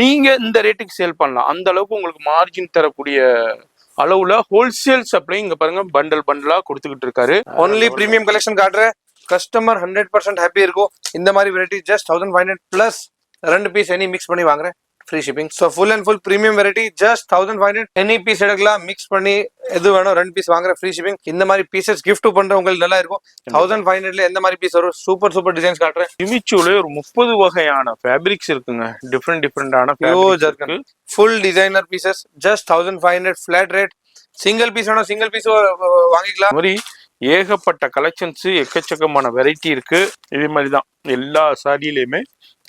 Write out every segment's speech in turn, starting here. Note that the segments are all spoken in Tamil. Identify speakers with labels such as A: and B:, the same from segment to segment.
A: நீங்க இந்த ரேட்டுக்கு சேல் பண்ணலாம். அந்த அளவுக்கு உங்களுக்கு மார்ஜின் தரக்கூடிய அளவுல ஹோல்சேல் சப்ளை இங்க பாருங்க பண்டல் பண்டலா கொடுத்துக்கிட்டு இருக்காரு.
B: ஒன்லி பிரீமியம் கலெக்ஷன் காட்டுறேன். கஸ்டமர் 100% ஹாப்பி இருக்கும். இந்த மாதிரி variety just 1500 plus 2 piece any mix பண்ணி வாங்குறேன், free shipping. So full and full premium variety just 1500 any piece எடுக்கலாம், மிக்ஸ் பண்ணி எது வேணும் 2 பீஸ் வாங்குற ஃப்ரீ ஷிப்பிங். இந்த மாதிரி பீசஸ் கிஃப்ட் பண்ற உங்களுக்கு நல்லா இருக்கும். 1500ல எந்த மாதிரி பீஸ் வரும், சூப்பர் சூப்பர் டிசைன்ஸ் காட்டுறேன்.
A: ஜிமிச்சூல ஒரு 30 வகையான ஃபேப்ரிக்ஸ் இருக்குங்க, டிஃப்ரெண்டான
B: full designer pieces just 1500 flat rate. Single piece வேணும், சிங்கிள் பீஸ் வாங்கிக்கலாம்.
A: மாதிரி ஏகப்பட்ட கலெக்ஷன்ஸ், எக்கச்சக்கமான வெரைட்டி இருக்கு. இதே மாதிரி தான் எல்லா சாரியிலையுமே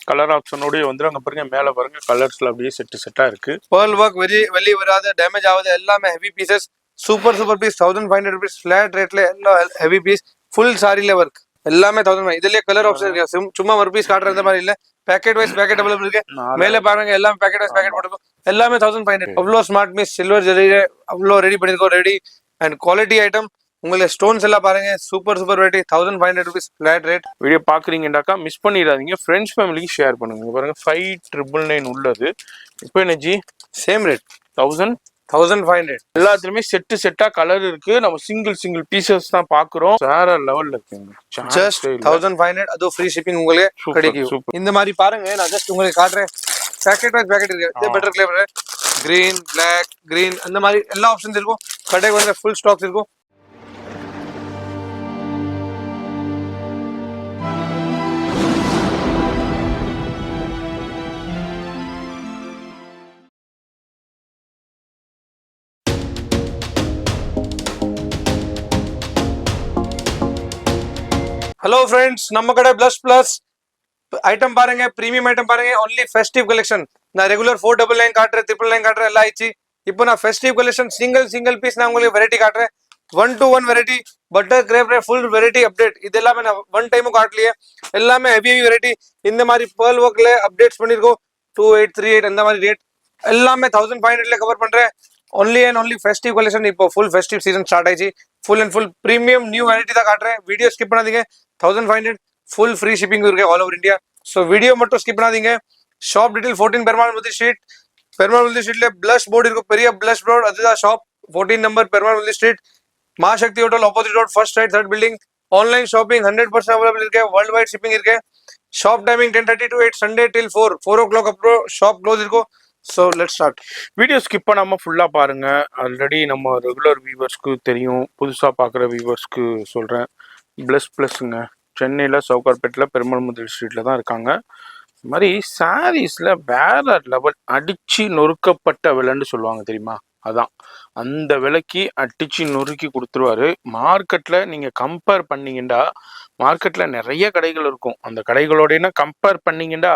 A: கலர் ஆப்ஷனோடய வந்து அங்கே பாருங்க, மேலே பாருங்க கலர்ஸ்ல அப்படியே செட்டா இருக்கு.
B: பேர்ல் ஒர்க் வெளியே வராது, டேமேஜ் ஆகுது, எல்லாமே heavy pieces. Super piece 1500 rupees flat ரேட்ல எல்லாம் ஹெவி பீஸ். ஃபுல் சாரியில ஒர்க் எல்லாமே 1500. இதுலயே கலர் ஆப்ஷன் இருக்கு. சும்மா ஒரு பீஸ் காட்டுற மாதிரி இல்ல, பேக்கெட் வைஸ் பேக்கெட் அவைலபிள் இருக்கு. மேலே பாருங்க எல்லாம் பேக்கெட் வைஸ் பேக்கெட் போட்டுருக்கோம். எல்லாமே 1500. அவ்வளோ ஸ்மார்ட் பீஸ், சில்வர் ஜெரியில அவ்வளோ ரெடி பண்ணிருக்கோம். Ready and quality item. உங்களுக்கு ஸ்டோன்ஸ் எல்லாம் பாருங்க, super variety. 1500 rupees flat rate.
A: Video பாக்குறீங்கன்னாக்கா மிஸ் பண்ணிடாதீங்க, ஃப்ரெண்ட்ஸ் ஃபேமிலிக்கு ஷேர் பண்ணுங்க. பாருங்க 5999 உள்ளது. இப்போ என்ன ஜி
B: சேம் ரேட் 1500.
A: எல்லாத்துலயுமே செட்டா கலர் இருக்கு. நம்ம சிங்கிள் பீசஸ் தான் பாக்குறோம். வேற லெவல்ல இருக்குங்க.
B: ஜஸ்ட் 1500, அது ஃப்ரீ ஷிப்பிங் உங்களுக்கு கிடைக்கும். இந்த மாதிரி பாருங்க, நான் ஜஸ்ட் உங்களுக்கு காட்டுறேன். பேக்கெட் வைஸ் பேக்கெட் இருக்கு. இது better flavour, green, black, green, அந்த மாதிரி எல்லா ஆப்ஷன்ஸ் இருக்கும். கடைக்கு வந்து ஃபுல் ஸ்டாக்ஸ் இருக்கும். ஹலோ ஃப்ரெண்ட்ஸ், நம்ம கடை பிளஸ் ஐட்டம் பாருங்க, பிரீமியம் ஐட்டம் பாருங்க. Only festive collection. நான் ரெகுலர் 499 காட்டுறேன், 999 காட்டுறேன், எல்லாம் ஆயிடுச்சு. இப்போ நான் ஃபெஸ்டிவ் கலெக்ஷன் சிங்கிள் பீஸ் நான் உங்களுக்கு வெரைட்டி காட்டுறேன். 1 to 1 variety. Butter grape full variety update. இது எல்லாமே நான் ஒன் டைமும் காட்டலையே. எல்லாமே ஹெவி வெரைட்டி. இந்த மாதிரி பேர்ல் ஒர்க்ல அப்டேட்ஸ் பண்ணிருக்கோம். 2838 அந்த மாதிரி ரேட். எல்லாமே 1500ல கவர் பண்றேன். Only and only festive collection. இப்போ ஃபுல் ஃபெஸ்டிவ் சீசன் ஸ்டார்ட் ஆயிடுச்சு. Full and full premium new variety தான் காட்டுறேன். வீடியோ ஸ்கிப் பண்ணாதீங்க. 1500 ஃபுல் ஃப்ரீ ஷிப்பிங் இருக்கு all over India. So video மட்டும் ஸ்கிப் பண்ணாதீங்க. ஷாப் டீடைல் 14 பெருமாள் முதி ஸ்ட்ரீட். பெருமாள் முதி ஸ்ட்ரீட்ல பிளஸ் போர்டு இருக்கும், பெரிய பிளஸ் போர்டு. அதுதான் ஷாப். 14 நம்பர் பெருமாள் முதி street, Masakthi hotel opposite road, first right, third building. Online shopping 100% available இருக்கு. வேர்ல்ட் வைட் ஷிப்பிங் இருக்கு. Shop timing 10:30 to 8, Sunday till 4 o'clock அப்புறம் ஷாப் க்ளோஸ் இருக்கும். So let's start.
A: Video skip பண்ணாமல் ஃபுல்லாக பாருங்க. ஆல்ரெடி நம்ம ரெகுலர் வியூவர்ஸ்க்கு தெரியும், புதுசாக பார்க்குற வியூவர்ஸ்க்கு சொல்கிறேன். ப்ளஸ்ங்க சென்னையில் சவுகார்பேட்டில் பெருமாள் முதல் ஸ்ட்ரீட்டில் தான் இருக்காங்க. இது மாதிரி சாரீஸில் வேற லெவல் அடித்து நொறுக்கப்பட்ட விலைன்னு சொல்லுவாங்க தெரியுமா, அதான் அந்த விலைக்கு அடிச்சு நொறுக்கி கொடுத்துருவாரு. மார்க்கெட்டில் நீங்கள் கம்பேர் பண்ணீங்கன்னா, மார்க்கெட்டில் நிறைய கடைகள் இருக்கும். அந்த கடைகளோட கம்பேர் பண்ணீங்கன்னா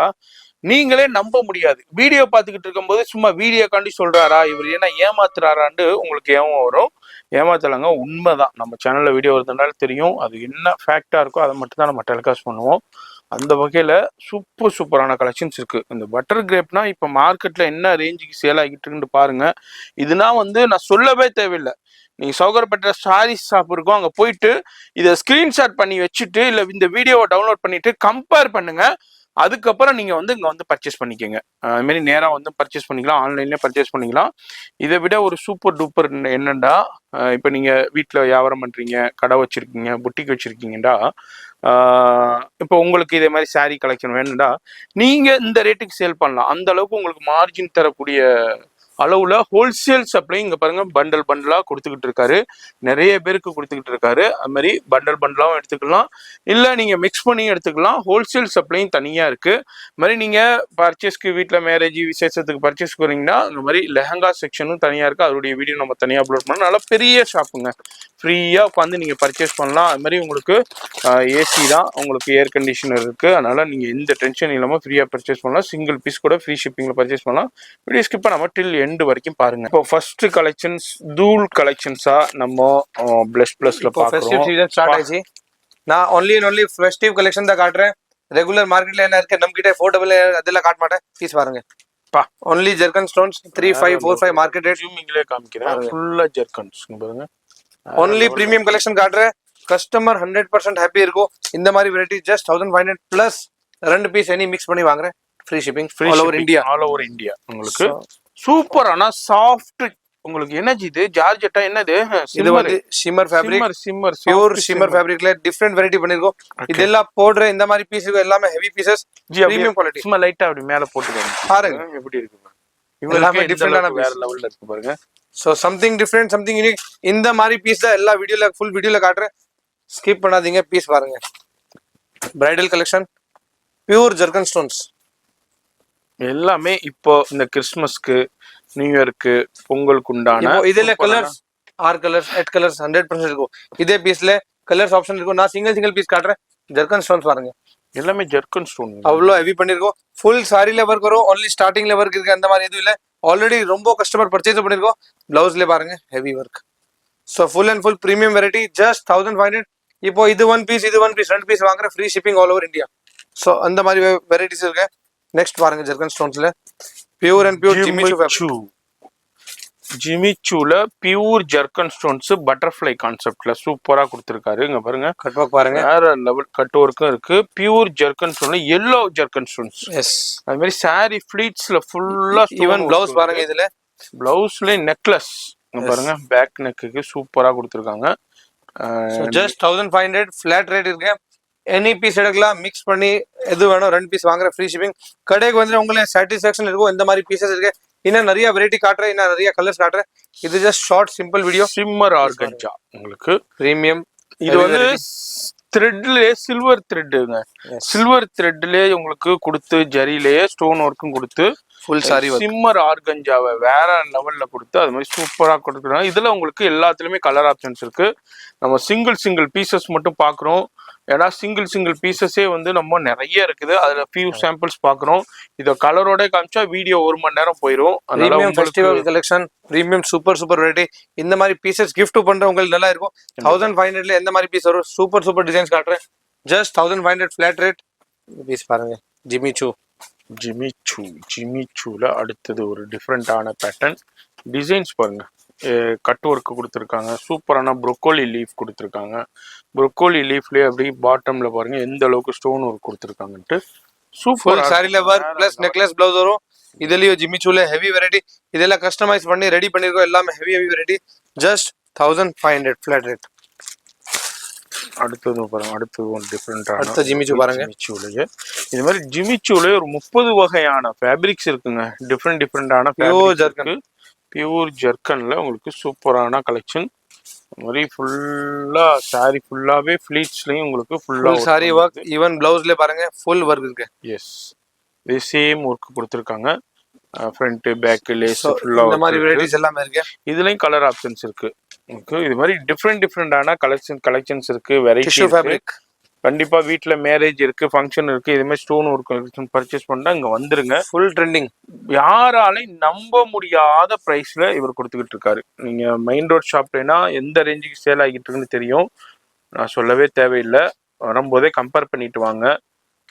A: நீங்களே நம்ப முடியாது. வீடியோ பார்த்துக்கிட்டு இருக்கும்போது சும்மா வீடியோக்காண்டி சொல்றாரா இவர், ஏன்னா ஏமாத்துறாரான்னு உங்களுக்கு ஏன் வரும். ஏமாத்தலாங்க, உண்மைதான். நம்ம சேனல்ல வீடியோ வருதுனால தெரியும், அது என்ன ஃபேக்டா இருக்கோ அதை மட்டும் தான் நம்ம டெலிகாஸ்ட் பண்ணுவோம். அந்த வகையில சூப்பரான கலெக்ஷன்ஸ் இருக்கு. இந்த பட்டர் கிரேப்னா இப்ப மார்க்கெட்ல என்ன ரேஞ்சுக்கு சேல் ஆகிட்டு இருக்குன்னு பாருங்க. இதுனா வந்து நான் சொல்லவே தேவையில்லை. நீங்க சௌகர்பேட்டை சாரீஸ் ஷாப் இருக்கும், அங்க போயிட்டு இதை ஸ்கிரீன்ஷாட் பண்ணி வச்சுட்டு இல்ல இந்த வீடியோவை டவுன்லோட் பண்ணிட்டு கம்பேர் பண்ணுங்க. அதுக்கப்புறம் நீங்க வந்து இங்க வந்து பர்ச்சேஸ் பண்ணிக்கோங்க. அது மாதிரி நேரா வந்து பர்ச்சேஸ் பண்ணிக்கலாம், ஆன்லைன்லயே பர்ச்சேஸ் பண்ணிக்கலாம். இதை விட ஒரு சூப்பர் டூப்பர் என்னண்டா, இப்ப நீங்க வீட்டுல வியாபாரம் பண்றீங்க, கடை வச்சிருக்கீங்க, புட்டிக் வச்சிருக்கீங்கடா, இப்போ உங்களுக்கு இதே மாதிரி சாரீ கலெக்ஷன் வேணும்டா, நீங்க இந்த ரேட்டுக்கு சேல் பண்ணலாம். அந்த அளவுக்கு உங்களுக்கு மார்ஜின் தரக்கூடிய அளவுல ஹோல்சேல் சப்ளை இங்க பாருங்க பண்டல் பண்டலா கொடுத்துக்கிட்டு இருக்காரு. நிறைய பேருக்கு கொடுத்துக்கிட்டு இருக்காரு. அது மாதிரி பண்டல் பண்டலாவும் எடுத்துக்கலாம், இல்ல நீங்க மிக்ஸ் பண்ணி எடுத்துக்கலாம். ஹோல்சேல் சப்ளையும் தனியா இருக்கு. இது மாதிரி நீங்க பர்ச்சேஸ்க்கு வீட்டுல மேரேஜ் விசேஷத்துக்கு பர்ச்சேஸ் போறீங்கன்னா இந்த மாதிரி லெஹங்கா செக்ஷனும் தனியா இருக்கு. அதோடைய வீடியோ நம்ம தனியா அப்லோட் பண்ணலாம். நல்லா பெரிய ஷாப்புங்க, ஃப்ரீயா உட்காந்து நீங்க பர்ச்சேஸ் பண்ணலாம். அது மாதிரி உங்களுக்கு ஏசி தான், உங்களுக்கு ஏர் கண்டிஷனர் இருக்கு. அதனால நீங்க எந்த டென்ஷன் இல்லாம ஃப்ரீயா பர்ச்சேஸ் பண்ணலாம். சிங்கிள் பீஸ் கூட ஃப்ரீ ஷிப்பிங்ல பர்ச்சேஸ் பண்ணலாம். வீடியோ ஸ்கிப் பண்ணாம டில் எண்டு வரைக்கும் பாருங்க. இப்போ ஃபர்ஸ்ட் கலெக்ஷன்ஸ் தூள் கலெக்ஷன்ஸா நம்ம பிளஸ்ல
B: ஃபெஸ்டிவ் சீசன் ஸ்டார்ட் ஆயிடுச்சு. நான் ஒன்லி ஃபெஸ்டிவ் கலெக்ஷன் தான் காட்டுறேன். ரெகுலர் மார்க்கெட்ல என்ன இருக்கு நம்ம கிட்ட 499 அதெல்லாம் காட்ட மாட்டேன். பீஸ் பாருங்க. Only zircon stones 3545 market rate.
A: ஜூமிங்ல காமிக்கிறேன், ஃபுல்லா ஜெர்கன்ஸ் பாருங்க.
B: ஒன்லி பிரீமியம் கலெக்ஷன் காட்டுறேன். கஸ்டமர் 100% ஹாப்பி இருக்கும். இந்த மாதிரி variety just 1500 plus 2 piece any mix பண்ணி வாங்குறேன், free shipping
A: free
B: all over India.
A: All over India உங்களுக்கு சூப்பரான சாஃப்ட். உங்களுக்கு என்னது இது ஜார்ஜெட்டா என்னது
B: இது வந்து shimmer fabric,
A: shimmer
B: pure shimmer ஃபேப்ரிக்ல டிஃபரெண்ட் வெரைட்டி பண்ணிருக்கோம். இதெல்லாம் போடுற இந்த மாதிரி பீஸ் எல்லாமே ஹெவி பீசஸ், பிரீமியம் குவாலிட்டி.
A: சும்மா லைட்டா அப்படி மேல போட்டுக்கோங்க
B: பாருங்க
A: எப்படி இருக்கு.
B: எல்லாமே டிஃபரெண்டான
A: வேற
B: பீஸ்.
A: லெவல்ல இருக்கு பாருங்க.
B: So something different, something unique. இந்த மாதிரி பீஸ் தான் எல்லா வீடியோல ஃபுல் வீடியோல காட்டுறேன். ஸ்கிப் பண்ணாதீங்க. பீஸ் பாருங்க. Bridal collection, pure zircon stones
A: எல்லாமே இப்போ இந்த கிறிஸ்மஸ்க்கு, நியூ இயர்க்கு, பொங்கலுக்கு உண்டான.
B: இதுல கலர்ஸ் 6 கலர்ஸ் 8 கலர்ஸ் 100% இருக்கும். இதே பீஸ்ல கலர்ஸ் ஆப்ஷன் இருக்கும். நான் சிங்கிள் பீஸ் காட்டுறேன். ஜர்கன் ஸ்டோன்ஸ் பாருங்க.
A: எல்லாமே ஜர்கன் ஸ்டோன்.
B: அவ்வளோ ஹெவி பண்ணிருக்கோம். ஃபுல் சாரில ஒர்க் வரும். ஒன்லி ஸ்டார்டிங்ல ஒர்க் இருக்கு. அந்த மாதிரி எதுவும் இல்ல. ஆல்ரெடி ரொம்ப கஸ்டமர் பர்ச்சேஸ் பண்ணிருக்கோம். பிளவுஸ்ல பாருங்க heavy work. So full and full premium variety. Just 1500. இப்போ இது ஒன் பீஸ், இது ஒன் பீஸ், 2 பீஸ் வாங்குற free shipping all over India. So அந்த மாதிரி வெரைட்டிஸ் இருக்கு. நெக்ஸ்ட் பாருங்க ஜர்கன் ஸ்டோன்ஸ்ல பியூர் அண்ட் பியூர்
A: ஜிமிச்சூல பியூர் ஜர்கன் ஸ்டோன்ஸ் பட்டர்ஃப்ளை கான்செப்ட்ல சூப்பரா கொடுத்திருக்காரு. இங்க பாருங்க
B: கட் ஒர்க் பாருங்க.
A: வேற லெவல் கட் ஒர்க்கும் இருக்கு. Pure zircon stone, yellow zircon stones.
B: Yes,
A: அது மாதிரி saree ஃபிளீட்ஸ்ல ஃபுல்லா
B: ஈவன் பிளவுஸ் பாருங்க. இதுல
A: பிளவுஸ்ல நெக்லஸ் பாருங்க, பேக் நெக்குக்கு சூப்பரா கொடுத்திருக்காங்க.
B: ஜஸ்ட் 1500 ஃபிளாட் ரேட் இருக்கு. எனி பீஸ் எடுக்கலாம், மிக்ஸ் பண்ணி எது வேணும் 2 பீஸ் வாங்குற ஃப்ரீ ஷிப்பிங். கடைக்கு வந்து உங்களுக்கு சாட்டிஸ்ஃபேக்ஷன் இருக்கும். இந்த மாதிரி பீசஸ் இருக்கு. இன்னும் நிறைய வெரைட்டி காட்டுறேன், இன்னும் நிறைய கலர்ஸ் காட்டுறேன். இது just short simple video.
A: Shimmer organza உங்களுக்கு
B: பிரீமியம்.
A: இது வந்து த்ரெட்லயே சில்வர் த்ரெட்டுங்க. சில்வர் த்ரெட்லயே உங்களுக்கு கொடுத்து ஜரியிலேயே ஸ்டோன் ஒர்க்கும் கொடுத்து
B: ஃபுல் சாரி
A: சிம்மர் ஆர்கன்ஜாவை வேற லெவல்ல கொடுத்து அது மாதிரி சூப்பரா கொடுக்குறாங்க. இதுல உங்களுக்கு எல்லாத்துலயுமே கலர் ஆப்ஷன்ஸ் இருக்கு. நம்ம சிங்கிள் பீசஸ் மட்டும் பாக்குறோம். ஏன்னா சிங்கிள் பீசஸே வந்து நம்ம நிறைய இருக்குது. அதுல ஃபியூ சாம்பிள்ஸ் பாக்குறோம். இத கலரோட காமிச்சா வீடியோ 1 மணி நேரம் போயிடும்.
B: அதனால festival collection premium super variety. இந்த மாதிரி பீசஸ் கிஃப்ட் பண்றவங்களுக்கு நல்லா இருக்கும். 1500ல எந்த மாதிரி பீஸ் வரும்? சூப்பர் டிசைன்ஸ் காட்டுறேன். Just 1500 flat rate. பீஸ் பாருங்க.
A: ஜிமிச்சூல அடுத்தது ஒரு டிஃப்ரெண்டான பேட்டர்ன் டிசைன்ஸ் பாருங்க. கட் ஒர்க் கொடுத்துருக்காங்க. சூப்பரான ப்ரொக்கோலி லீஃப் கொடுத்துருக்காங்க. ப்ரொக்கோலி லீஃப்லயே அப்படி பாட்டம்ல பாருங்க எந்த அளவுக்கு ஸ்டோன் ஒர்க் கொடுத்துருக்காங்கன்ட்டு. சூப்பர்
B: சாரில ஒர்க் பிளஸ் நெக்லஸ் பிளவுஸ் வரும். இதுலயும் ஜிமிச்சூல ஹெவி வெரைட்டி. இதெல்லாம் கஸ்டமைஸ் பண்ணி ரெடி பண்ணிருக்கோம். எல்லாமே heavy variety. Just 1500 flat rate.
A: அடுத்தது பாருங்க. அடுத்தது டிஃப்ரெண்டான
B: அடுத்த ஜிமிச்சூ பாருங்க.
A: ஜிமிச்சூலயே இது மாதிரி ஜிமிச்சூலயே ஒரு 30 வகையான ஃபேப்ரிக்ஸ் இருக்குங்க. டிஃப்ரெண்டான பியூர் ஜர்க்கன்ல உங்களுக்கு சூப்பரான கலெக்ஷன். மாதிரி ஃபுல்லா சாரி ஃபுல்லாவே ஃபிளீட்ஸ்லயும் உங்களுக்கு ஃபுல்லா
B: சாரி ஒர்க். ஈவன் பிளவுஸ்ல பாருங்க ஃபுல் ஒர்க் இருக்கு.
A: எஸ், இதே சேம் ஒர்க் கொடுத்துருக்காங்க. ஃப்ரண்ட் பேக் லேஸ் ஃபுல்லா
B: இந்த மாதிரி வெரைட்டிஸ் எல்லாமே இருக்கு.
A: இதுலயும் கலர் ஆப்ஷன்ஸ் இருக்கு. இது மாதிரி டிஃப்ரெண்டான கலெக்ஷன்ஸ் இருக்கு. வெரைட்டி ஃபேப்ரிக் கண்டிப்பா வீட்டுல மேரேஜ் இருக்கு, ஃபங்க்ஷன் இருக்கு, இது மாதிரி ஸ்டோன் ஒர்க் பர்ச்சேஸ் பண்ணா இங்க வந்துருங்க.
B: Full trending.
A: யாராலையும் நம்ப முடியாத பிரைஸ்ல இவர் கொடுத்துக்கிட்டு இருக்காரு. நீங்க மெயின் ரோட் ஷாப்லனா எந்த ரேஞ்சுக்கு சேல் ஆகிட்டு இருக்குன்னு தெரியும். நான் சொல்லவே தேவையில்லை. வரும்போதே கம்பேர் பண்ணிட்டு வாங்க.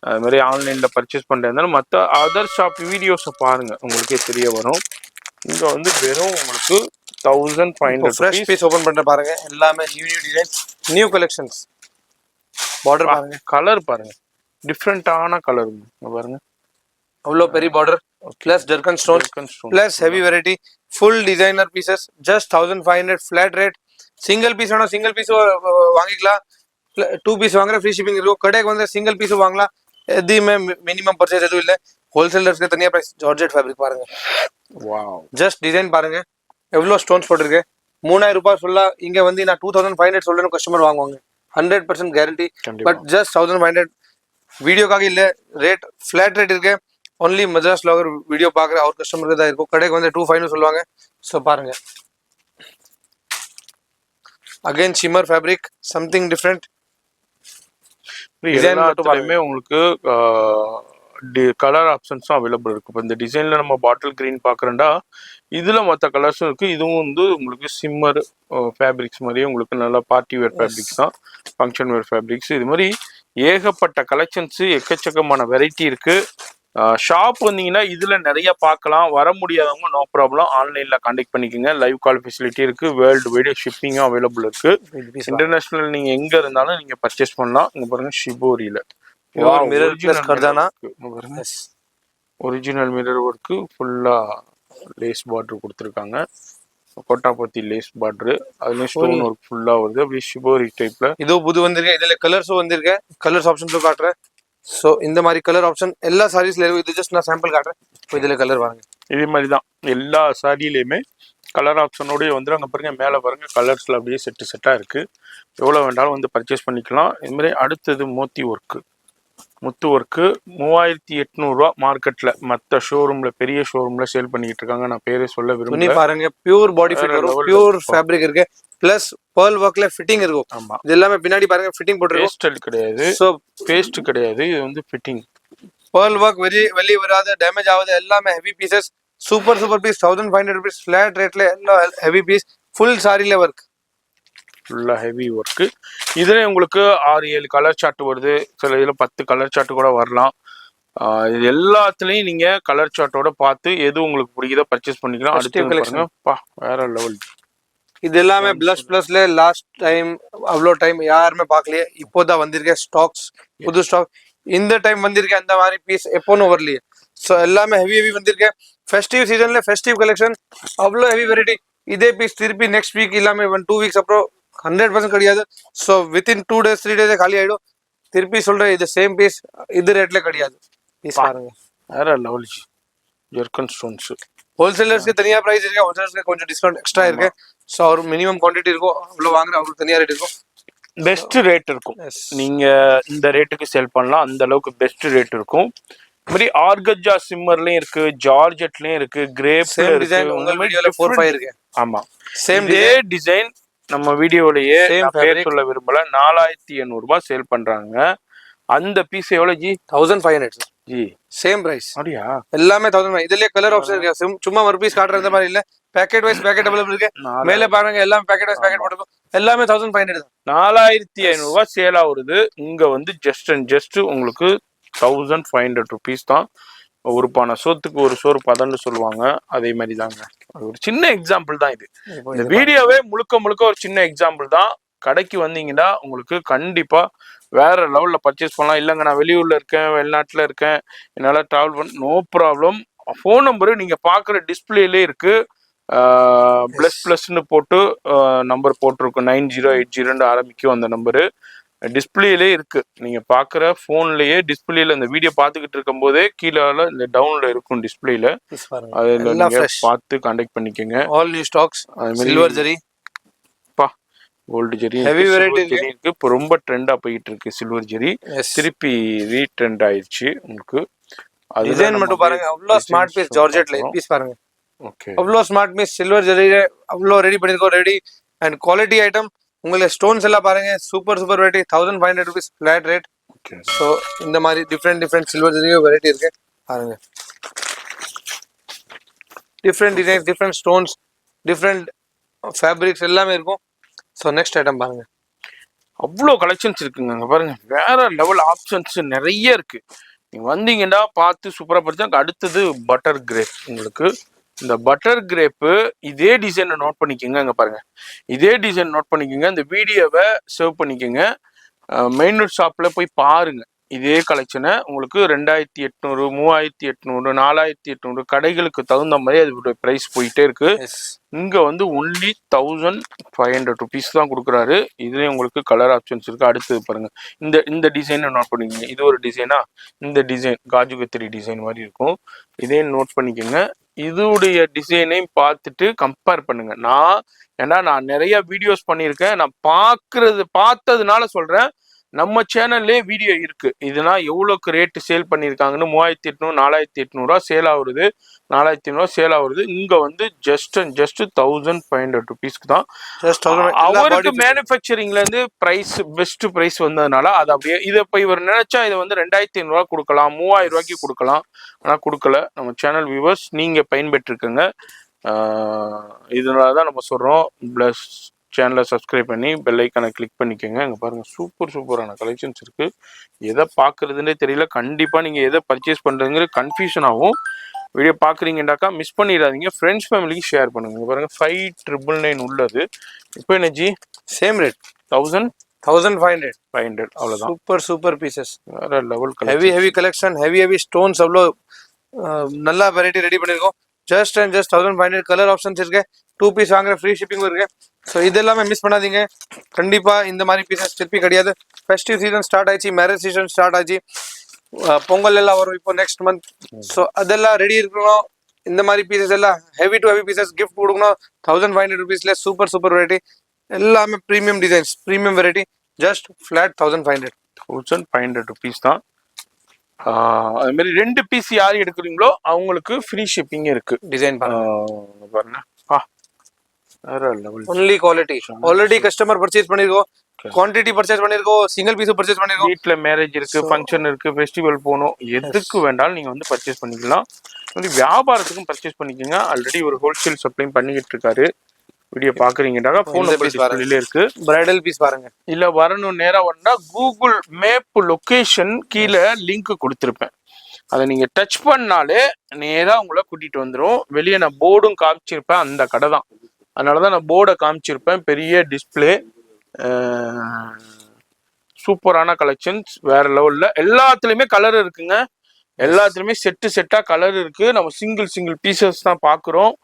A: அது மாதிரி ஆன்லைன்ல பர்ச்சேஸ் பண்றதுனால மற்ற அதர் ஷாப் வீடியோஸை பாருங்க, உங்களுக்கே தெரிய வரும். இங்க வந்து வெறும் உங்களுக்கு 1500
B: ஃப்ரெஷ் பீஸ் ஓபன் பண்ற பாருங்க. எல்லாமே new design, new collections. Border பாருங்க,
A: கலர் பாருங்க, டிஃப்ரெண்டான கலர் பாருங்க.
B: அவ்வளோ பெரிய border plus zircon stone plus heavy variety. Full designer pieces. Just 1500 flat rate. Single piece வேணும் சிங்கிள் பீஸ் வாங்கிக்கலாம். 2 பீஸ் வாங்குற ஃப்ரீ ஷிப்பிங் இருக்கும். கடைக்கு வந்து சிங்கிள் பீஸ் வாங்கலாம். எதுவுமே மினிமம் பர்ச்சேஸ் எதுவும் இல்லை. ஹோல்சேலர்ஸ்க்கு தனியாக பிரைஸ். ஜார்ஜெட் ஃபேப்ரிக் பாருங்க.
A: வாவ்,
B: ஜஸ்ட் டிசைன் பாருங்க. எவ்வளோ ஸ்டோன்ஸ் போட்டிருக்கு. 3000 ரூபாய் சொல்ல இங்க வந்து நான் 2500 சொல்லணும். கஸ்டமர் வாங்குவாங்க 100% கேரண்டி. பட் ஜஸ்ட் 1500 வீடியோக்காக இல்ல. ரேட் ஃபிளாட் ரேட் இருக்கு. ஒன்லி மஜாஸ் லாகர் வீடியோ பாக்குற அவர் கஸ்டமருக்கு தான் இருக்கும். கடைக்கு வந்து 2500 சொல்லுவாங்க. ஸோ பாருங்க. Again shimmer fabric, something different.
A: எல்லாத்துலயுமே உங்களுக்கு கலர் ஆப்ஷன்ஸும் அவைலபிள் இருக்கு. இப்போ இந்த டிசைன்ல நம்ம பாட்டில் கிரீன் பாக்குறோம்டா, இதுல மற்ற கலர்ஸும் இருக்கு. இதுவும் வந்து உங்களுக்கு சிம்மர் ஃபேப்ரிக்ஸ் மாதிரியே உங்களுக்கு நல்லா பார்ட்டி வேர் ஃபேப்ரிக்ஸ் தான், ஃபங்க்ஷன் வேர் ஃபேப்ரிக்ஸ். இது மாதிரி ஏகப்பட்ட கலெக்ஷன்ஸ், எக்கச்சக்கமான வெரைட்டி இருக்கு. ஷாப் வந்தீங்கன்னா இதுல நிறைய பார்க்கலாம். வர முடியாதவங்க நோ ப்ராப்ளம், ஆன்லைன்ல கான்டாக்ட் பண்ணிக்கோங்க. லைவ் கால் ஃபெசிலிட்டி இருக்கு. வேர்ல்டு வைடு ஷிப்பிங்கும் அவைலபிள் இருக்கு. இன்டர்நேஷனல் நீங்க எங்க இருந்தாலும் நீங்க பர்ச்சேஸ் பண்ணலாம். இங்க பாருங்க ஷிபோரியில
B: மிரர் பிளஸ் கர்தானா.
A: ஒரிஜினல் மிரர் ஒர்க்கு ஃபுல்லாக லேஸ் பார்டர் கொடுத்துருக்காங்க. கொட்டாப்பத்தி லேஸ் பார்டரு, அதுலேயும் ஸ்டோன் ஒர்க் ஃபுல்லாக வருது. அப்படியே ஷிபோரி டைப்பில்.
B: இதோ புது வந்திருக்கு. இதில் கலர்ஸும் வந்திருக்கு. கலர்ஸ் ஆப்ஷன்ஸும் காட்டுறேன். ஸோ இந்த மாதிரி கலர் ஆப்ஷன் எல்லா சாரீஸ்ல இருக்கும். இது ஜஸ்ட் நான் சாம்பிள் காட்டுறேன். இப்போ இதில் கலர் வாங்க.
A: இதே மாதிரி தான் எல்லா சாரிலையுமே கலர் ஆப்ஷனோடய வந்துடும். அங்கே பாருங்கள், மேலே பாருங்கள், கலர்ஸில் அப்படியே செட்டாக இருக்குது. எவ்வளோ வேண்டாலும் வந்து பர்ச்சேஸ் பண்ணிக்கலாம். இதுமாதிரி அடுத்தது மோத்தி ஒர்க்கு, முத்து ஒர்க்கு 3800 மார்க்கெட்டில் மற்ற ஷோரூமில், பெரிய ஷோரூமில் சேல் பண்ணிக்கிட்டு இருக்காங்க. நான் பேரே சொல்ல விரும்புகிறேன்.
B: பாருங்க, பியூர் பாடி ஃபிட் வரும், பியூர் ஃபேப்ரிக் இருக்கு, பிளஸ் பேர்ல் ஒர்க்ல ஃபிட்டிங் இருக்கும்.
A: ஆமா,
B: இது எல்லாமே பின்னாடி பாருங்க ஃபிட்டிங் போட்டுருக்கும்.
A: பேஸ்டல் கிடையாது,
B: சோ
A: பேஸ்ட் கிடையாது, இது வந்து ஃபிட்டிங்.
B: பேர்ல் ஒர்க் வெளியே வராது, டேமேஜ் ஆகாது. எல்லாமே heavy pieces, super piece. 1500 rupees flat ரேட்ல எல்லாம் ஹெவி பீஸ், ஃபுல் சாரில ஒர்க்,
A: ஃபுல்லா ஹெவி ஒர்க்கு. இதுல உங்களுக்கு 6-7 கலர் சார்ட் வருது. சில இதுல 10 கலர் சார்ட் கூட வரலாம். இது எல்லாத்துலயும் நீங்க கலர் சார்ட்டோட பார்த்து எது உங்களுக்கு பிடிக்குதோ பர்ச்சேஸ் பண்ணிக்கலாம். அடுத்து பாருங்க, வேற லெவல். இது எல்லாமே
B: பிளஸ்ல லாஸ்ட் டைம் அவ்வளோ டைம் யாருமே பார்க்கலையே, இப்போதான் வந்திருக்கேன் ஸ்டாக்ஸ், புது ஸ்டாக். இந்த டைம் வந்திருக்கேன் அந்த மாதிரி பீஸ் எப்போன்னு வரலையே. ஸோ எல்லாமே ஹெவி வந்திருக்கேன். ஃபெஸ்டிவ் சீசன்ல ஃபெஸ்டிவ் கலெக்ஷன் அவ்வளோ ஹெவி வெரைட்டி. இதே பீஸ் திருப்பி நெக்ஸ்ட் வீக் இல்லாம 2 weeks அப்புறம் 100% கிடையாது. ஸோ வித்தின் 2 days 3 days காலி ஆயிடும். திருப்பி சொல்றேன், இது சேம் பீஸ் இது ரேட்ல கிடையாது. பீஸ் பாருங்க,
A: வேற லெவல். ஜெர்கன் ஸ்டோன்ஸ்
B: ஹோல்சேலர்ஸ்க்கு தனியா பிரைஸ் இருக்கு, ஹோல்சேலர்ஸ்க்கு கொஞ்சம் டிஸ்கவுண்ட் எக்ஸ்ட்ரா இருக்கு. ஸோ அவர் மினிமம் குவான்டிட்டி இருக்கும், அவ்வளோ வாங்குற அவருக்கு தனியா ரேட் இருக்கும்.
A: பெஸ்ட் ரேட் இருக்கும். நீங்க இந்த ரேட்டுக்கு சேல் பண்ணலாம், அந்த அளவுக்கு பெஸ்ட் ரேட் இருக்கும். மாதிரி ஆர்கஜா சிம்மர்லயும் இருக்கு, ஜார்ஜெட்லயும் இருக்கு, கிரேப்ல இருக்கு.
B: உங்க வீடியோல 4-5 இருக்கு.
A: ஆமா, சேம் டிசைன் நம்ம வீடியோலயே பேர் சொல்ல விரும்பல. 4800 சேல் பண்றாங்க. அந்த பீஸ் எவ்வளவு ஜி?
B: 1500
A: ஜி.
B: Same price.
A: அப்படியா?
B: எல்லாமே 1000. இதுலயே கலர் ஆப்ஷன் இருக்கு. சும்மா ஒரு பீஸ் காட்டுற இந்த மாதிரி இல்ல, பேக்கெட் வைஸ் பேக்கெட் அவைலபிள் இருக்கு. மேல பாருங்க, எல்லாம் பேக்கெட் வைஸ் பேக்கெட் போட்டுருக்கும். எல்லாமே 1500 தான்.
A: 4500 சேல் ஆகுது. இங்க வந்து ஜஸ்ட் அண்ட் ஜஸ்ட் உங்களுக்கு 1500 rupees தான். ஒரு பானை சோத்துக்கு ஒரு சோறு பதன்னு சொல்லுவாங்க, அதே மாதிரி தாங்க. ஒரு சின்ன எக்ஸாம்பிள் தான் இது. இந்த வீடியோவே முழுக்க ஒரு சின்ன எக்ஸாம்பிள் தான். கடைக்கு வந்தீங்கன்னா உங்களுக்கு கண்டிப்பா வேற லெவல்ல பர்ச்சேஸ் பண்ணலாம். இல்லைங்க நான் வெளியூர்ல இருக்கேன், வெளிநாட்டுல இருக்கேன், என்னால டிராவல் பண்ண, நோ ப்ராப்ளம். ஃபோன் நம்பரு நீங்க பாக்குற டிஸ்பிளேலே இருக்கு. ++ன்னு போட்டு நம்பர் போட்டிருக்கும். 9080 ஆரம்பிக்கும் அந்த நம்பரு. டிஸ்பிளேலே இருக்கு. நீங்க பாக்குற போன்லயே டிஸ்பிளேல இந்த வீடியோ பாத்துக்கிட்டு இருக்கும் போதே கீழே இந்த டவுன்ல இருக்கும் டிஸ்பிளேல. அதுல நீங்க பார்த்து கான்டாக்ட் பண்ணிக்கோங்க.
B: All new stocks. சில்வர் ஜெரி,
A: கோல்டு ஜெரி,
B: ஹெவி வெரைட்டி
A: இருக்கு. இப்போ ரொம்ப ட்ரெண்டா போயிட்டு இருக்கு சில்வர் ஜெரி. திருப்பி ரீட்ரெண்ட் ஆயிடுச்சு உங்களுக்கு.
B: டிசைன் மட்டும் பாருங்க, அவ்வளவு ஸ்மார்ட் பீஸ். ஜார்ஜெட்ல பீஸ் பாருங்க.
A: ஓகே,
B: அவ்வளவு ஸ்மார்ட் பீஸ். சில்வர் ஜெரி அவ்வளவு ரெடி பண்ணிருக்கோம். Ready and quality item. உங்களுக்கு ஸ்டோன்ஸ் எல்லாம் பாருங்க, super variety. 1500 rupees flat rate. So இந்த மாதிரி டிஃப்ரெண்ட் சில்வர் ஜெரி வெரைட்டி இருக்கு பாருங்க. Different designs, different stones, different fabrics எல்லாமே இருக்கும். ஸோ நெக்ஸ்ட் ஐட்டம் பாருங்க,
A: அவ்வளோ கலெக்ஷன்ஸ் இருக்குங்க. அங்கே பாருங்க, வேற லெவல் ஆப்ஷன்ஸ் நிறைய இருக்கு. நீங்க வந்தீங்கன்னா பார்த்து சூப்பராக படிச்சா. அடுத்தது பட்டர் கிரேப். உங்களுக்கு இந்த பட்டர் கிரேப்பு இதே டிசைனை நோட் பண்ணிக்கோங்க. அங்கே பாருங்க, இதே டிசைன் நோட் பண்ணிக்கோங்க. இந்த வீடியோவை சேவ் பண்ணிக்கோங்க. மெயின் ரோட் ஷாப்பில் போய் பாருங்க. இதே கலெக்ஷனை உங்களுக்கு 2800, 3800, 4800 கடைகளுக்கு தகுந்த மாதிரி அதோட ப்ரைஸ் போயிட்டே இருக்கு. இங்க வந்து ஒன்லி 1500 rupees தான் கொடுக்குறாரு. இதுலேயும் உங்களுக்கு கலர் ஆப்ஷன்ஸ் இருக்கு. அடுத்தது பாருங்க, இந்த டிசைனை நோட் பண்ணிக்கோங்க. இது ஒரு டிசைனா, இந்த டிசைன் காஜு கத்திரி டிசைன் மாதிரி இருக்கும். இதே நோட் பண்ணிக்கோங்க. இதோடைய டிசைனையும் பார்த்துட்டு கம்பேர் பண்ணுங்க. நான் நிறைய வீடியோஸ் பண்ணியிருக்கேன். நான் பார்த்ததுனால சொல்றேன். நம்ம சேனல்லே வீடியோ இருக்கு. இதுனா எவ்வளோக்கு ரேட்டு சேல் பண்ணியிருக்காங்கன்னு. 3800, 4800 சேல் ஆகுறது, 4500 சேல் ஆகுறது. இங்க வந்து ஜஸ்ட் 1500 rupeesக்கு தான். அவருக்கு மேனுஃபேக்சரிங்ல இருந்து பிரைஸ், பெஸ்ட் பிரைஸ் வந்ததுனால அது அப்படியே. இதை இப்போ இவர் நினைச்சா இதை வந்து 2500 கொடுக்கலாம், 3000 ரூபாய்க்கு கொடுக்கலாம். ஆனா கொடுக்கல. நம்ம சேனல் வியூவர்ஸ் நீங்க பயன்பெற்றிருக்குங்க. இதனாலதான் நம்ம சொல்றோம், பிளஸ் சேனலை சப்ஸ்கிரைப் பண்ணி பெல் ஐக்கானை கிளிக் பண்ணிக்கோங்க. அங்கே பாருங்க, சூப்பரான கலெக்ஷன்ஸ் இருக்கு. எதை பார்க்கறதுன்னே தெரியல. கண்டிப்பா நீங்க எதை பர்ச்சேஸ் பண்றதுங்கிற கன்ஃபியூஷன் ஆகும். வீடியோ பார்க்குறீங்கன்னாக்கா மிஸ் பண்ணிடாதீங்க. ஃப்ரெண்ட்ஸ் ஃபேமிலிக்கு ஷேர் பண்ணுங்க. பாருங்க, 5999 உள்ளது. இப்போ என்ன ஜி?
B: சேம் ரேட் 1500
A: அவ்வளோதான்.
B: சூப்பர் பீசஸ்,
A: வேற level.
B: Heavy collection, heavy stones. அவ்வளோ நல்லா வெரைட்டி ரெடி பண்ணிருக்கோம். Just and just 1500 colour options இருக்கு. 2 பீஸ் வாங்குற ஃப்ரீ ஷிப்பிங் இருக்கு. ஸோ இது எல்லாமே மிஸ் பண்ணாதீங்க. கண்டிப்பா இந்த மாதிரி பீசஸ் திருப்பி கிடையாது. ஃபெஸ்டிவ் சீசன் ஸ்டார்ட் ஆயிடுச்சு, மேரேஜ் சீசன் ஸ்டார்ட் ஆச்சு, பொங்கல் எல்லாம் வரும் இப்போ நெக்ஸ்ட் மந்த். ஸோ அதெல்லாம் ரெடி இருக்கணும். இந்த மாதிரி பீசஸ் எல்லாம் heavy to heavy pieces gift கொடுக்கணும். 1500 ருபீஸ்ல சூப்பர் சூப்பர் வெரைட்டி, எல்லாமே premium designs, premium variety, just flat 1500.
A: 1500 rupees தான். அது மாதிரி 2 பீஸ் யார் எடுக்கிறீங்களோ அவங்களுக்கு ஃப்ரீ ஷிப்பிங் இருக்கு.
B: டிசைன்
A: பாருங்க, வேற level.
B: Only quality. Already customer purchase பண்ணிருக்கோம், குவான்டிட்டி பர்ச்சேஸ் பண்ணிருக்கோம், சிங்கிள் பீஸ் பர்ச்சேஸ் பண்ணிருக்கோம்.
A: வீட்ல மேரேஜ் இருக்கு, ஃபங்க்ஷன் இருக்கு, ஃபெஸ்டிவல் போகணும், எதுக்கு வேண்டாலும் நீங்க வந்து பர்ச்சேஸ் பண்ணிக்கலாம். வந்து வியாபாரத்துக்கும் பர்ச்சேஸ் பண்ணிக்கோங்க. ஆல்ரெடி ஒரு ஹோல்சேல் சப்ளை பண்ணிக்கிட்டு இருக்காரு. வீடியோ பாக்குறீங்கடா, போன் நம்பர் டிஸ்பிளேல இருக்கு.
B: பிரைடல் பீஸ் பாருங்க.
A: இல்ல வரணும் நேரா வந்தா கூகுள் மேப் லொகேஷன் கீழே லிங்க் கொடுத்துருப்பேன். அதை நீங்க டச் பண்ணாலே நேரா உங்களை கூட்டிட்டு வந்துடும். வெளியே நான் போர்டும் காமிச்சிருப்பேன், அந்த கடை தான். அதனாலதான் நான் போர்டை காமிச்சிருப்பேன், பெரிய டிஸ்பிளே. சூப்பரான கலெக்ஷன்ஸ், வேற லெவல்ல. எல்லாத்துலயுமே கலர் இருக்குங்க, எல்லாத்துலயுமே செட்டா கலர் இருக்கு. நம்ம சிங்கிள் பீசஸ் தான் பாக்குறோம்.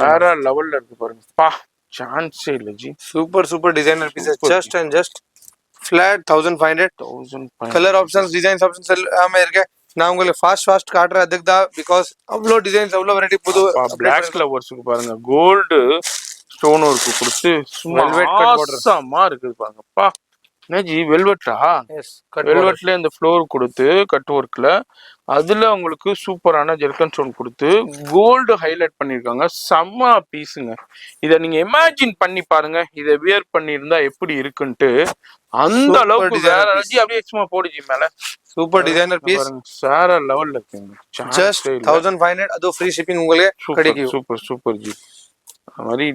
A: வேற லெவல்ல இருக்கு பாருங்க. சான்ஸே இல்ல G.
B: Super designer pieces, just and just flat 1500. Colour options, designs options எல்லாமே இருக்கு. நான் உங்களுக்கு ஃபாஸ்ட் காட்டுறேன், அதுக்கு தான். பிகாஸ் அவ்வளோ டிசைன்ஸ், அவ்வளோ வெரைட்டி. புது
A: பிளாக் ஃப்ளவர்ஸ்க்கு பாருங்க, கோல்டு ஸ்டோன் ஒர்க் கொடுத்து சும்மா இருக்குது பாருங்கப்பா. என்னஜி வெல்வெட்டா? வெல்வெட்ல இந்த ஃப்ளோர் கொடுத்து கட் ஒர்க்ல, அதுல உங்களுக்கு சூப்பரான ஜெர்கன் ஸ்டோன் கொடுத்து கோல்டு ஹைலைட் பண்ணிருக்காங்க. செம்ம பீஸுங்க. இத நீங்க இமேஜின் பண்ணி பாருங்க, இத வியர் பண்ணிருந்தா எப்படி இருக்குன்ட்டு. அந்த அளவுக்கு வேற அப்படியே சும்மா போடுஜி மேல.
B: சூப்பர் டிசைனர் பீஸ்,
A: வேற லெவல்ல இருக்குங்க.
B: ஜஸ்ட் 1500, அது ஃப்ரீ ஷிப்பிங் உங்களுக்கு கிடைக்கும்.
A: Super G. அது மாதிரி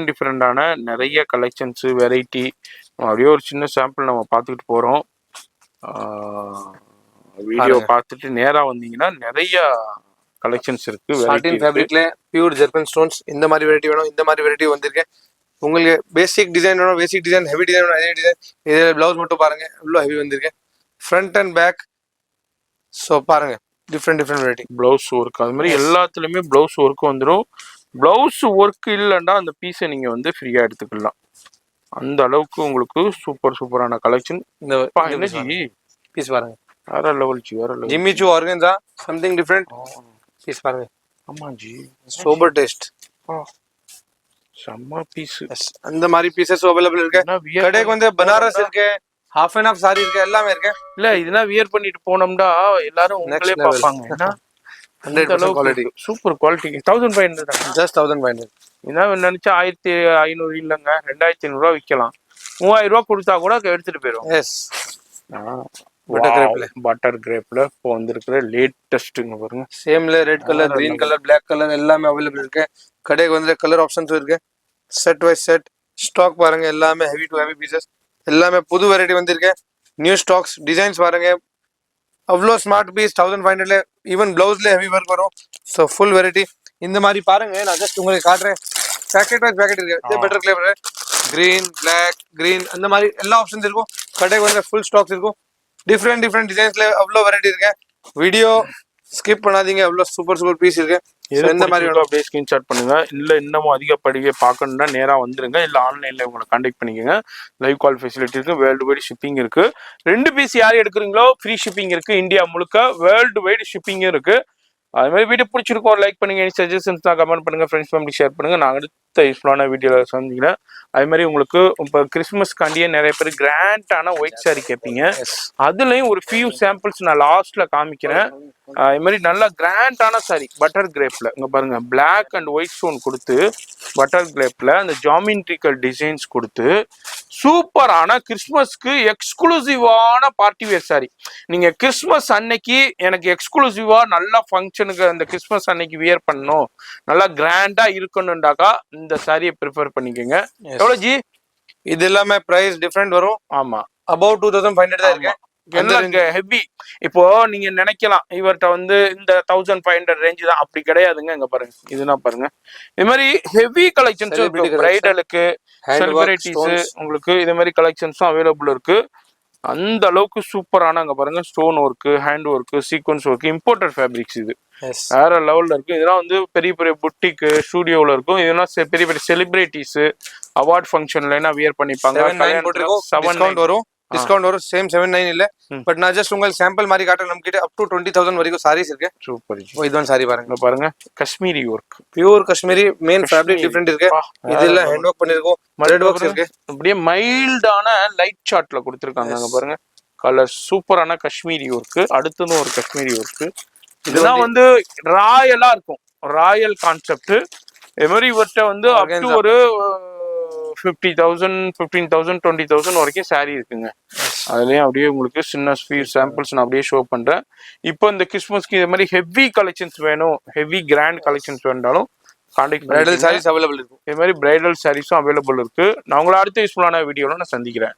A: டிஃப்ரெண்டான நிறைய கலெக்ஷன்ஸ், வெரைட்டி. அப்படியே ஒரு சின்ன சாம்பிள் நம்ம பார்த்துக்கிட்டு போறோம். வீடியோ பார்த்துட்டு நேரா வந்தீங்கன்னா நிறைய கலெக்ஷன்ஸ் இருக்கு.
B: சாட்டின் ஃபேப்ரிக்ல பியூர் ஜெர்கன் ஸ்டோன்ஸ். இந்த மாதிரி வெரைட்டி வேணும், இந்த மாதிரி வெரைட்டி வந்திருக்கு. உங்களுக்கு பேசிக் டிசைன் வேணும், பேசிக் டிசைன், ஹெவி டிசைன் வேணும், ஹெவி டிசைன். இதில் பிளவுஸ் மட்டும் பாருங்க இவ்வளோ ஹெவி வந்திருக்கு, ஃப்ரண்ட் அண்ட் பேக். ஸோ பாருங்க, டிஃப்ரெண்ட் வெரைட்டி.
A: பிளவுஸ் ஒர்க், அது மாதிரி எல்லாத்துலயுமே பிளவுஸ் ஒர்க் வந்துடும். பிளவுஸ் ஒர்க் இல்லைன்னா அந்த பீஸை நீங்க வந்து ஃப்ரீயா எடுத்துக்கலாம். அந்த அளவுக்கு உங்களுக்கு சூப்பரான கலெக்ஷன். இந்த
B: பீஸ் பாருங்க,
A: வேற லெவல் ஜி, வேற லெவல்.
B: ஜிம்மி சூ ஆர்கன்ஸா, சம்திங் டிஃப்ரெண்ட் பீஸ் பாருங்க.
A: ஆமா ஜி,
B: சோபர் டேஸ்ட்,
A: செம்ம பீஸ்.
B: அந்த மாதிரி பீசஸ் அவைலபிள் இருக்கு. கடைக்கு வந்து பனாரஸ் இருக்கு, ஹாஃப் அண்ட் ஹாஃப் சாரி இருக்கு, எல்லாமே இருக்கு.
A: இல்ல இதெல்லாம் வியர் பண்ணிட்டு போனோம்னா எல்லாரும் உங்களே பார்ப்பாங்க. ஏன்னா
B: 100% குவாலிட்டி,
A: சூப்பர் குவாலிட்டி. 1500,
B: ஜஸ்ட் 1500.
A: இதான் நினைச்சா 1500 இல்லைங்க, 2500 ரூபா விற்கலாம். 3000 ரூபா கொடுத்தா கூட எடுத்துட்டு போயிடும்.
B: எஸ்,
A: பட்டர் கிரேப்ல இப்போ வந்திருக்கிற லேட்டஸ்ட்ங்க பாருங்க.
B: சேம்ல red colour, green colour, black colour எல்லாமே அவைலபிள் இருக்கு. கடைக்கு வந்து கலர் ஆப்ஷன்ஸ் இருக்கு. செட் வைஸ் செட் ஸ்டாக் பாருங்க, எல்லாமே ஹெவி டு ஹெவி பீசஸ், எல்லாமே புது வெரைட்டி வந்திருக்கு. நியூ ஸ்டாக்ஸ், டிசைன்ஸ் பாருங்க, அவ்வளோ ஸ்மார்ட் பீஸ். 1500ல ஈவன் பிளவுஸ்ல ஹெவி ஒர்க் வரும். So full variety. இந்த மாதிரி பாருங்க, நான் ஜஸ்ட் உங்களுக்கு காட்டுறேன். பேக்கெட் வைஸ் பேக்கெட் இருக்கு. இதே better flavour, green, black, green, அந்த மாதிரி எல்லா ஆப்ஷன்ஸ் இருக்கும். கடைக்கு வந்து ஃபுல் ஸ்டாக்ஸ் இருக்கும். டிஃப்ரெண்ட் டிசைன்ஸ்ல அவ்வளோ வெரைட்டி இருக்கு. வீடியோ ஸ்கிப் பண்ணாதீங்க, அவ்வளோ சூப்பர் பீஸ் இருக்கு.
A: எந்த மாதிரி அப்படியே ஸ்கிரீன்ஷாட் பண்ணுங்க. இல்ல இன்னமும் அதிகப்படியே பார்க்கணும்னா நேரா வந்துருங்க, இல்ல ஆன்லைன்ல உங்களை கான்டாக்ட் பண்ணிக்கோங்க. லைவ் கால் ஃபெசிலிட்டி இருக்கு, வேர்ல்டு வைடு ஷிப்பிங் இருக்கு. 2 பீஸ் யார் எடுக்கிறீங்களோ ஃப்ரீ ஷிப்பிங் இருக்கு. இந்தியா முழுக்க வேர்ல்டு வைடு ஷிப்பிங் இருக்கு. அது மாதிரி வீடியோ பிடிச்சிருக்கோம், லைக் பண்ணுங்க. எனி சஜஷன்ஸ் தான் கமெண்ட் பண்ணுங்க, ஃப்ரெண்ட்ஸ் ஃபேமிலி ஷேர் பண்ணுங்க. நான் அடுத்த யூஸ்ஃபுல்லான வீடியோல சந்திக்கிறேன். அது மாதிரி உங்களுக்கு இப்போ கிறிஸ்துமஸ்காண்டியே நிறைய பேர் கிராண்டான ஒயிட் சாரி கேட்பீங்க. அதுலயும் ஒரு ஃபியூ சாம்பிள்ஸ் நான் லாஸ்ட்ல காமிக்கிறேன். இது மாதிரி நல்லா கிராண்டான சாரி பட்டர் கிரேப்ல, இங்க பாருங்க, பிளாக் அண்ட் ஒயிட் ஸ்டோன் கொடுத்து பட்டர் கிரேப்ல அந்த ஜாமெட்ரிக்கல் டிசைன்ஸ் கொடுத்து சூப்பரான கிறிஸ்துமஸ்க்கு எக்ஸ்க்ளூசிவான பார்ட்டி வேர் சாரி. நீங்க கிறிஸ்துமஸ் அன்னைக்கு எனக்கு எக்ஸ்க்ளூசிவா நல்லா ஃபங்க்ஷனுக்கு அந்த கிறிஸ்துமஸ் அன்னைக்கு வியர் பண்ணணும், நல்லா கிராண்டா இருக்கணும்டாக்கா இந்த சாரியை ப்ரிஃபர் பண்ணிக்கோங்க. எவ்வளவு ஜி?
B: இது எல்லாமே பிரைஸ் டிஃபரெண்ட் வரும்.
A: ஆமா,
B: அபவுட் 2500 தான் இருக்கு.
A: ஹெவி. இப்போ நீங்க நினைக்கலாம் இவர்கிட்ட வந்து இந்த 1500 ரேஞ்ச் தான், அப்படி கிடையாதுங்க. இங்க பாருங்க, இதுதான் பாருங்க, இது மாதிரி ஹெவி கலெக்ஷன்ஸ் பிரைடலுக்கு, செலிபிரிட்டிஸ், உங்களுக்கு இது மாதிரி கலெக்ஷன்ஸும் அவைலபிள் இருக்கு. அந்த அளவுக்கு சூப்பரான அங்க பாருங்க stone work, hand work, sequence work, imported fabrics இது
B: எஸ்
A: வேற லெவல்ல இருக்கு. இதெல்லாம் வந்து பெரிய பெரிய புட்டிக்கு ஸ்டூடியோல இருக்கும். இதெல்லாம் பெரிய பெரிய செலிபிரிட்டிஸ் அவார்ட் ஃபங்க்ஷன்ல எல்லாம் வியர் பண்ணிப்பாங்க.
B: 7,900 போட்டிருக்கோம். டிஸ்கவுண்ட் வரும். டிஸ்கவுண்ட் வரும். சேம் 7,900 இல்ல. பட் நான் ஜஸ்ட் உங்களுக்கு சாம்பிள் மாதிரி காட்டுறேன். நம்ம கிட்ட அப் டு 20,000 வரைக்கும் சாரீஸ் இருக்கு.
A: சூப்பர்.
B: இதுதான் சாரி பாருங்க.
A: இங்க பாருங்க Kashmiri work,
B: pure Kashmiri. Main fabric different இருக்கு. இதெல்லாம் ஹேண்ட் ஒர்க் பண்ணிருக்கோம். த்ரெட் ஒர்க்ஸ் இருக்கு.
A: அப்படியே மைல்டான லைட் சார்ட்ல கொடுத்திருக்காங்க. அங்க பாருங்க கலர் சூப்பரான காஷ்மீரி ஒர்க். அடுத்தது ஒரு காஷ்மீரி ஒர்க். இதெல்லாம் வந்து ராயலா இருக்கும். Royal concept. எமரி ஒர்ட்ட வந்து அப் டு ஒரு 50,000 15,000 20,000 வரைக்கும் சாரி இருக்குங்க. அதுலயும் அப்படியே உங்களுக்கு சின்ன சாம்பிள்ஸ் நான் அப்படியே ஷோ பண்றேன். இப்போ இந்த கிறிஸ்மஸ்க்கு இது மாதிரி ஹெவி கலெக்ஷன்ஸ் வேணும், ஹெவி கிராண்ட் கலெக்ஷன்ஸ் வேண்டாலும் கான்டாக்ட்
B: பிரைடல் சாரீஸ் அவைலபிள் இருக்கும்.
A: இது மாதிரி பிரைடல் சாரீஸும் அவைலபிள் இருக்கு. நான் உங்களை அடுத்த யூஸ்ஃபுல்லான வீடியோல நான் சந்திக்கிறேன்.